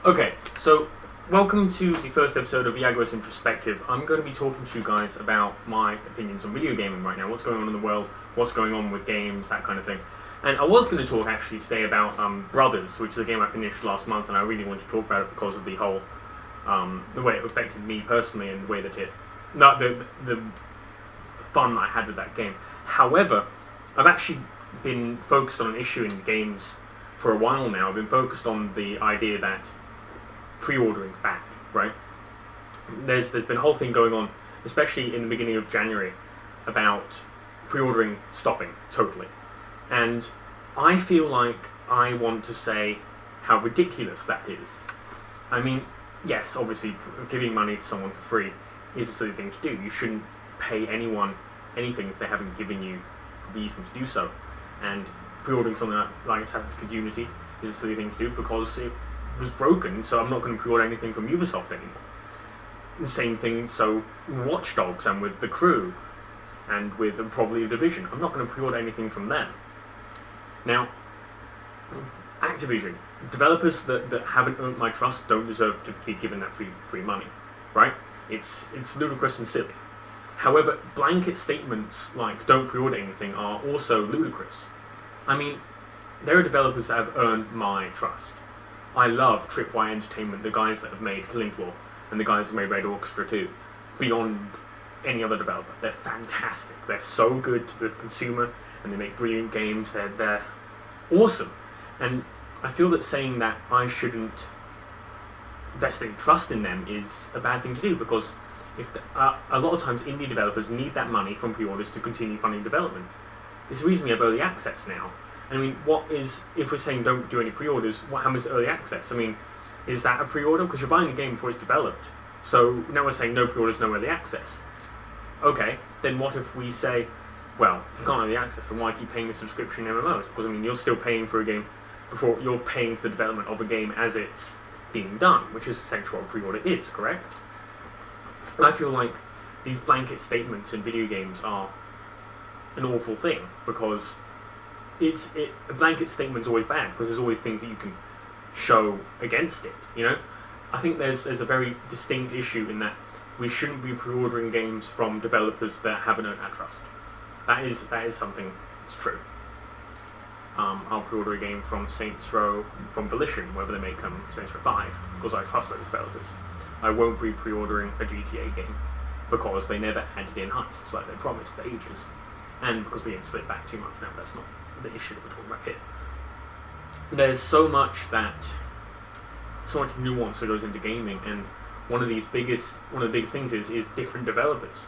Okay, so welcome to the first episode of Iyagovos Introspective. I'm going to be talking to you guys about my opinions on video gaming right now, what's going on in the world, what's going on with games, that kind of thing. And I was going to talk actually today about Brothers, which is a game I finished last month, and I really wanted to talk about it because of the whole, the way it affected me personally and the way that the fun I had with that game. However, I've actually been focused on an issue in games for a while now. I've been focused on the idea that pre-ordering's bad, right? There's been a whole thing going on, especially in the beginning of January, about pre-ordering stopping totally. And I feel like I want to say how ridiculous that is. I mean, yes, obviously giving money to someone for free is a silly thing to do. You shouldn't pay anyone anything if they haven't given you a reason to do so. And pre-ordering something like Assassin's Creed Unity is a silly thing to do because it was broken, so I'm not going to pre-order anything from Ubisoft anymore. The same thing, so Watch Dogs and with The Crew, and with probably The Division. I'm not going to pre-order anything from them. Now, Activision, developers that haven't earned my trust don't deserve to be given that free money, right? It's ludicrous and silly. However, blanket statements like "don't pre-order anything" are also ludicrous. I mean, there are developers that have earned my trust. I love Tripwire Entertainment, the guys that have made Killing Floor, and the guys that made Red Orchestra 2, beyond any other developer. They're fantastic. They're so good to the consumer, and they make brilliant games. They're awesome. And I feel that saying that I shouldn't invest any trust in them is a bad thing to do, because a lot of times indie developers need that money from pre-orders to continue funding development. There's a reason we have early access now. I mean, if we're saying don't do any pre-orders, what happens to early access? I mean, is that a pre-order? Because you're buying the game before it's developed. So now we're saying no pre-orders, no early access. Okay, then what if we say, well, if you can't early access, then why keep paying the subscription MMOs? Because, I mean, you're still paying for a game before you're paying for the development of a game as it's being done, which is essentially what a pre-order is, correct? And I feel like these blanket statements in video games are an awful thing, because a blanket statement's always bad, because there's always things that you can show against it, you know? I think there's a very distinct issue in that we shouldn't be pre-ordering games from developers that haven't earned our trust. That is something that's true. I'll pre-order a game from Saints Row, from Volition, whether they make Saints Row 5, because I trust those developers. I won't be pre-ordering a GTA game, because they never handed in heists like they promised for ages. And because the game slipped back 2 months now, that's not the issue that we're talking about here. There's so much nuance that goes into gaming, and one of the biggest things is different developers.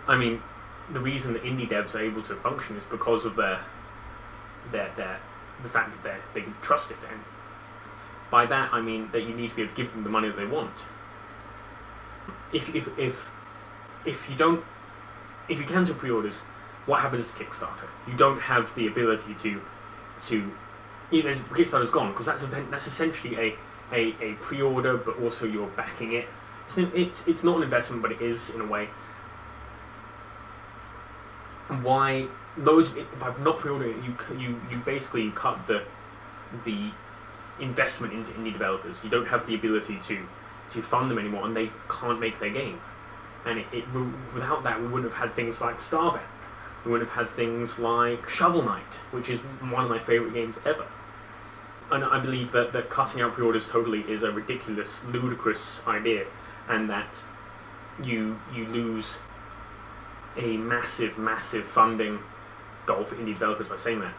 I mean, the reason that indie devs are able to function is because of the fact that they can trust it, and by that I mean that you need to be able to give them the money that they want. If you cancel pre-orders, what happens to Kickstarter? You don't have the ability to Kickstarter's gone, because that's essentially a pre-order, but also you're backing it. It's not an investment, but it is in a way. And why by not pre-ordering it, you basically cut the investment into indie developers. You don't have the ability to fund them anymore, and they can't make their game. And without that, we wouldn't have had things like Starbound. We wouldn't have had things like Shovel Knight, which is one of my favourite games ever. And I believe that cutting out pre-orders totally is a ridiculous, ludicrous idea, and that you lose a massive funding goal for indie developers by saying that.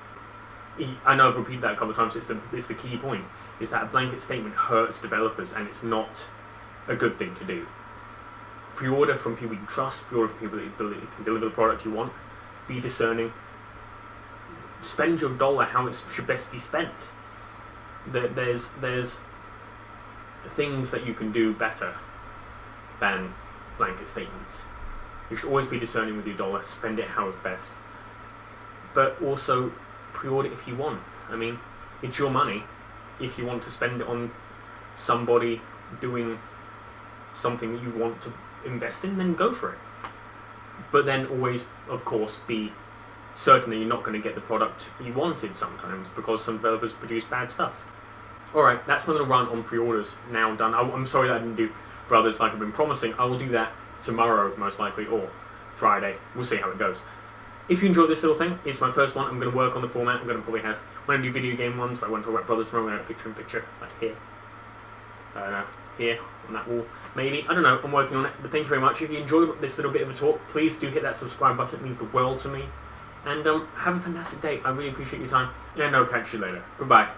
I know I've repeated that a couple of times. It's the key point, is that a blanket statement hurts developers, and it's not a good thing to do. Pre-order from people you trust, pre-order from people that can deliver the product you want. Be discerning. Spend your dollar how it should best be spent. There's things that you can do better than blanket statements. You should always be discerning with your dollar. Spend it how it's best. But also, pre-order if you want. I mean, it's your money. If you want to spend it on somebody doing something that you want to invest in, then go for it. But then always, of course, be certain that you're not going to get the product you wanted sometimes, because some developers produce bad stuff. Alright, that's my little run on pre-orders now done. I'm sorry that I didn't do Brothers like I've been promising. I will do that tomorrow, most likely, or Friday. We'll see how it goes. If you enjoyed this little thing, it's my first one. I'm going to work on the format. I'm going to probably have, when I do video game ones, I won't talk about Brothers tomorrow. I'm going to have picture-in-picture, like here. No, here, on that wall. Maybe. I don't know. I'm working on it. But thank you very much. If you enjoyed this little bit of a talk, please do hit that subscribe button. It means the world to me. And have a fantastic day. I really appreciate your time. And I'll catch you later. Goodbye.